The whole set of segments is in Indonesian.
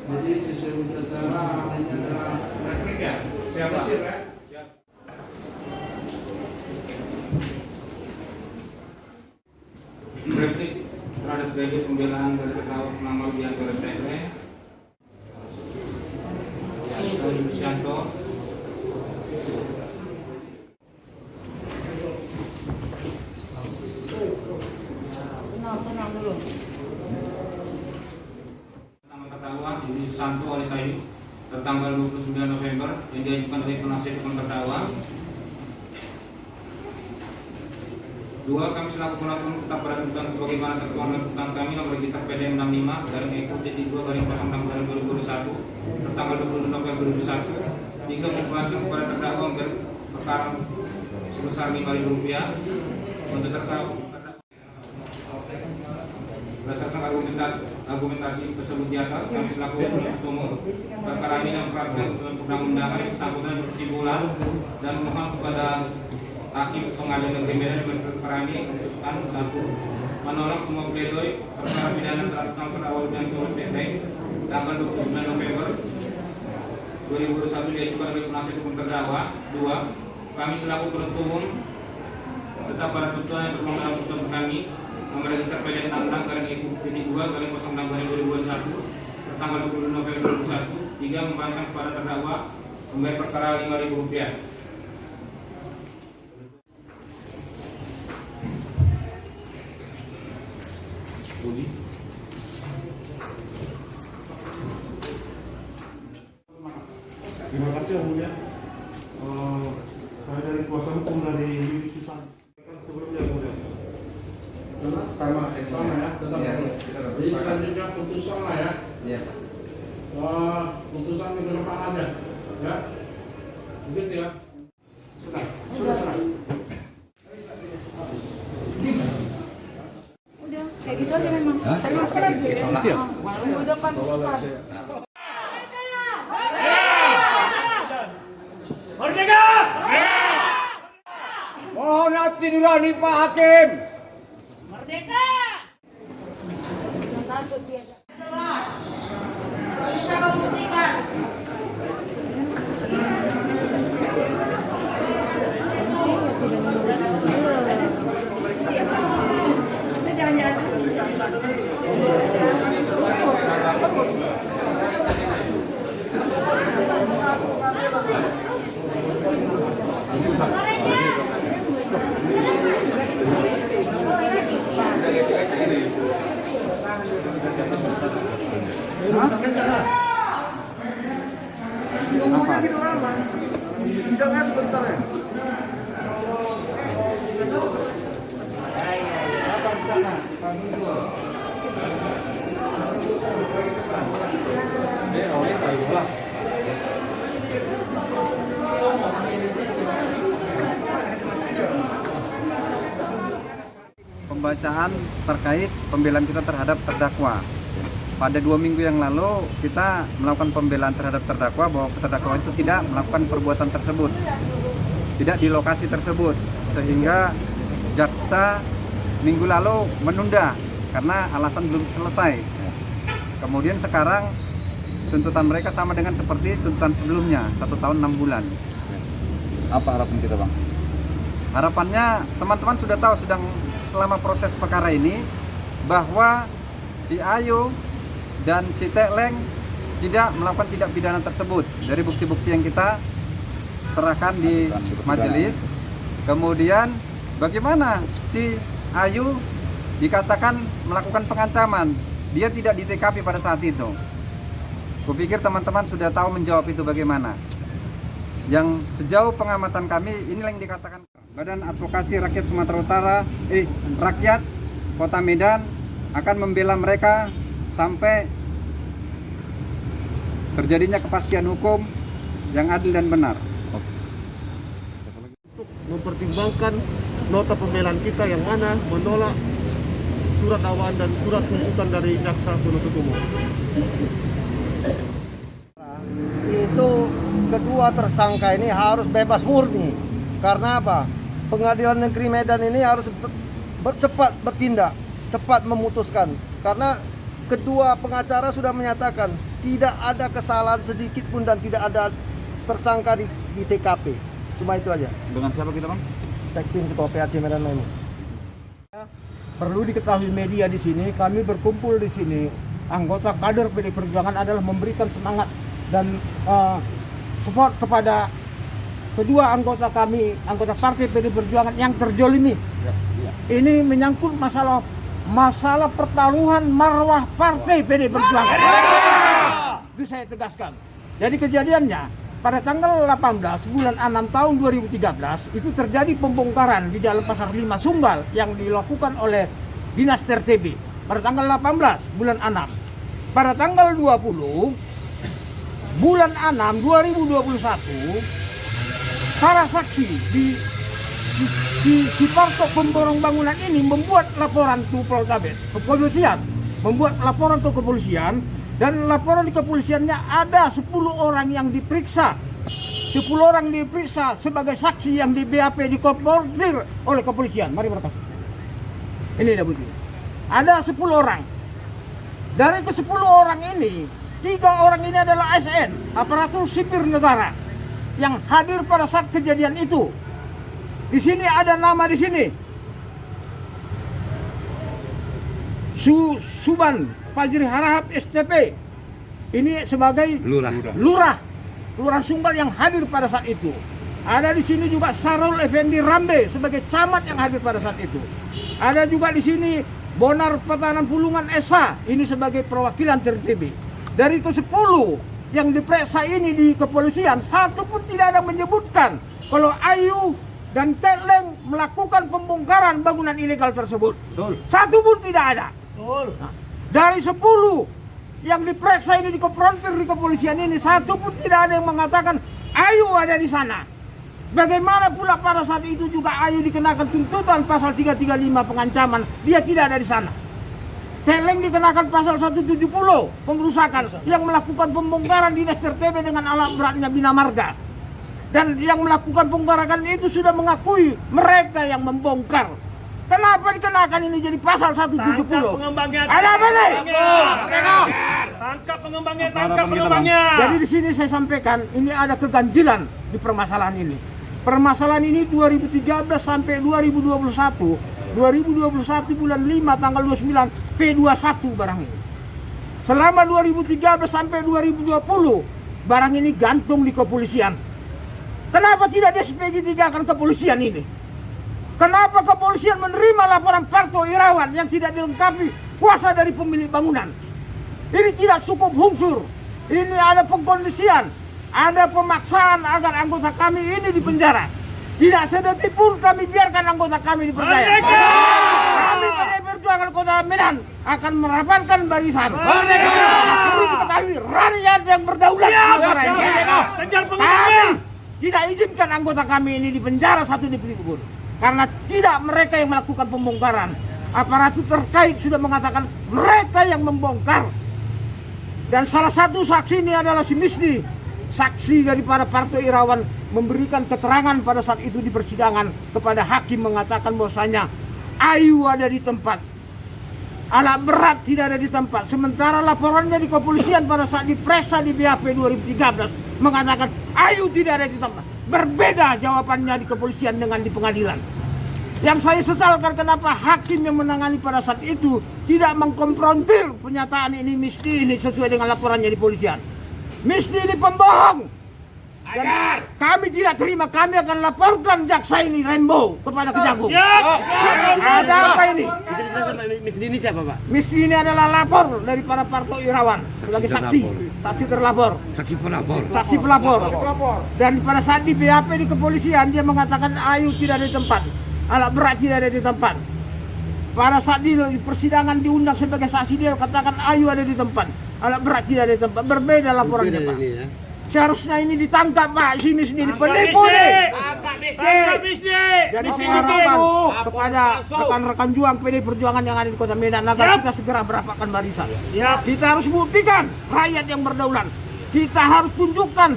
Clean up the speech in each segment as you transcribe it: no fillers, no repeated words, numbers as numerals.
Jadi sesuai dengan cara replik ya? Siapa sih, Pak? Replik terhadap gaya pembelaan dari terdakwa nama Widianto STM, Dodi Lucianto, Tenang dulu. nama terdakwa Dodi Susanto alias Ayu tertanggal 29 November yang diajukan oleh penasihat hukum terdakwa. 2. Kami selaku penonton tetap pada tuntutan sebagaimana tertuang dalam tuntutan kami nomor register PDM 65 garing EKU jadi 2 garing 06 garing 2021 tertanggal 22 November 2021. 3. Memperlakukan kepada terdakwa perkara sebesar Rp5.000 untuk terdakwa berdasarkan argumentasi tersebut di atas, kami selaku penuntut umum perkara ini memperhatikan undang-undangan yang bersangkutan berkesimpulan dan mohon kepada Hakim Pengadilan Negeri Medan perkara ini memutuskan 1. Menolak semua pledoi perkara pidana terhadap terdakwa Widianto STM tanggal 29 November 2021 diajukan oleh penasihat hukum terdakwa. 2. Kami selaku penuntut umum tetap pada tuntutan yang tertuang dalam tuntutan kami nomor register PDN 66 garing EKU 2 garing 06 garing 2021 tanggal 20 November 2021. 3. Membayarkan kepada terdakwa membayar perkara Rp5.000. Terima kasih Yang Mulia. Saya dari kuasa hukum dari Dodi Susanto. Sebelumnya Yang Mulia. Sama ya, tetap. Ya. Jadi selanjutnya putusan lah ya. Iya. Putusan minggu depan aja, ya. Begitu ya. Sudah. Udah, kayak gitu aja memang. Tadi masalah dulu ya. Siap. Minggu depan putusan. Merdeka! Mohon hati nurani Pak Hakim. Merdeka! Takut dia. Jelas. Bisa kamu buktikan. Kita jalan-jalan. Nunggunya gitu lama. Sidangnya sebentar ya. Pembacaan terkait pembelaan kita terhadap terdakwa. Pada 2 minggu yang lalu kita melakukan pembelaan terhadap terdakwa bahwa terdakwa itu tidak melakukan perbuatan tersebut, tidak di lokasi tersebut, sehingga jaksa minggu lalu menunda karena alasan belum selesai. Kemudian sekarang tuntutan mereka sama dengan seperti tuntutan sebelumnya, 1 tahun 6 bulan. Apa harapan kita, Bang? Harapannya teman-teman sudah tahu sedang selama proses perkara ini bahwa si Ayu dan si Tekleng tidak melakukan tindak pidana tersebut dari bukti-bukti yang kita serahkan di majelis. Kemudian bagaimana si Ayu dikatakan melakukan pengancaman, dia tidak di TKP pada saat itu. Kupikir teman-teman sudah tahu menjawab itu bagaimana. Yang sejauh pengamatan kami, inilah yang dikatakan Badan Advokasi Rakyat Sumatera Utara, Rakyat Kota Medan akan membela mereka sampai terjadinya kepastian hukum yang adil dan benar. Untuk mempertimbangkan nota pembelaan kita yang mana menolak surat dakwaan dan surat tuntutan dari jaksa penuntut umum. Itu kedua tersangka ini harus bebas murni. Karena apa? Pengadilan Negeri Medan ini harus cepat bertindak, cepat memutuskan. Karena kedua pengacara sudah menyatakan tidak ada kesalahan sedikit pun dan tidak ada tersangka di TKP. Cuma itu aja. Dengan siapa kita, Bang? Teksin Ketua PAC Medan ini. Perlu diketahui media di sini, kami berkumpul di sini, anggota kader PD Perjuangan adalah memberikan semangat dan support kepada kedua anggota kami, anggota Partai PD Perjuangan yang terjolimi. Ini menyangkut masalah pertaruhan marwah Partai PD Perjuangan. Itu saya tegaskan. Jadi kejadiannya pada tanggal 18 bulan 6 tahun 2013 itu terjadi pembongkaran di dalam pasar 5 Sunggal yang dilakukan oleh Dinas TRTB pada tanggal 18 bulan 6. Pada tanggal 20 bulan 6 2021 para saksi di Partok Pemborong Bangunan ini membuat laporan ke Poltabes, kepolisian, membuat laporan ke kepolisian, dan laporan di kepolisiannya ada 10 orang yang diperiksa. 10 orang diperiksa sebagai saksi yang di BAP dikoordinir oleh kepolisian. Mari berkasih. Ini ada bukti. Ada 10 orang. Dari ke 10 orang ini, 3 orang ini adalah ASN, aparatur sipil negara, yang hadir pada saat kejadian itu. Di sini ada nama di sini. Suban Fajri Harahap STP. Ini sebagai lurah Sunggal yang hadir pada saat itu. Ada di sini juga Sarul Effendi Rambe sebagai camat yang hadir pada saat itu. Ada juga di sini Bonar Petanan Pulungan Esa, ini sebagai perwakilan TRTB. Dari ke-10 yang diperiksa ini di kepolisian, satu pun tidak ada menyebutkan kalau Ayu dan Tetleng melakukan pembongkaran bangunan ilegal tersebut. Satu pun tidak ada. Nah, dari 10 yang diperiksa ini di konfrontir di kepolisian ini, satu pun tidak ada yang mengatakan Ayu ada di sana. Bagaimana pula pada saat itu juga Ayu dikenakan tuntutan pasal 335 pengancaman, dia tidak ada di sana. Tetleng dikenakan pasal 170 pengerusakan yang melakukan pembongkaran dinas TRTB dengan alat beratnya Bina Marga. Dan yang melakukan pembongkaran itu sudah mengakui mereka yang membongkar. Kenapa dikenakan ini jadi pasal 170? Ada apa nih? Tangkap pengembangnya. Jadi di sini saya sampaikan ini ada keganjilan di permasalahan ini. Permasalahan ini 2013 sampai 2021 bulan 5 tanggal 29 P21 barang ini. Selama 2013 sampai 2020 barang ini gantung di kepolisian. Kenapa tidak di-SPG 3 kan kepolisian ini? Kenapa kepolisian menerima laporan Parto Irawan yang tidak dilengkapi kuasa dari pemilik bangunan? Ini tidak cukup unsur. Ini ada pengkondisian, ada pemaksaan agar anggota kami ini dipenjara. Tidak sedetik pun kami biarkan anggota kami dipercaya. Kami PD Perjuangan Kota Medan akan merapatkan barisan. Perlu diketahui rakyat yang berdaulat di negara ini. Kami tidak izinkan anggota kami ini dipenjara satu detik pun. Karena tidak mereka yang melakukan pembongkaran. Aparatur terkait sudah mengatakan mereka yang membongkar. Dan salah satu saksi ini adalah si Misni, saksi daripada Parto Irawan, memberikan keterangan pada saat itu di persidangan kepada hakim mengatakan bahwasanya Ayu ada di tempat, alat berat tidak ada di tempat. Sementara laporannya di kepolisian pada saat diperiksa di BAP 2013 mengatakan Ayu tidak ada di tempat. Berbeda jawabannya di kepolisian dengan di pengadilan. Yang saya sesalkan kenapa hakim yang menangani pada saat itu tidak mengkonfrontir pernyataan ini Misni ini sesuai dengan laporannya di polisian. Misni ini pembohong. Dan kami tidak terima, kami akan laporkan jaksa ini Rembo kepada Kejagung. Ada apa ini? Misni ini siapa, Pak? Misni ini adalah lapor daripada Parto Irawan sebagai saksi terlapor. Saksi pelapor. Dan pada saat di BAP di kepolisian dia mengatakan Ayu tidak ada di tempat, alat berat tidak ada di tempat. Pada saat di persidangan diundang sebagai saksi dia katakan Ayu ada di tempat, alat berat tidak ada di tempat. Berbeda laporannya, Pak. Seharusnya ini ditangkap Pak, si Misdi ini penipu nih. Tangkap Misdi. Jadi saya harapkan kepada rekan-rekan juang PD Perjuangan yang ada di Kota Medan agar kita segera merapatkan barisan. Kita harus buktikan rakyat yang berdaulat. Kita harus tunjukkan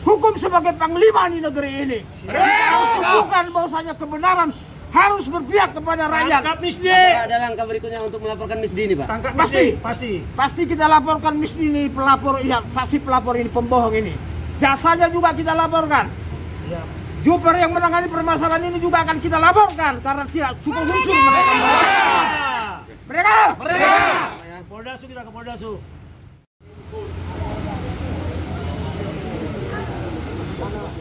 hukum sebagai panglima di negeri ini. Kita harus tunjukkan bahwasanya kebenaran harus berpihak kepada rakyat. Tangkap Misdi. Apakah ada langkah berikutnya untuk melaporkan Misdi ini, Pak? Tangkap Pasti. Misdi. Pasti kita laporkan Misdi ini pelapor, ya, saksi pelapor ini pembohong ini. Jasanya juga kita laporkan. Juper yang menangani permasalahan ini juga akan kita laporkan karena tidak cukup unsur mereka. Mereka. Poldasu, kita ke Poldasu. Bola.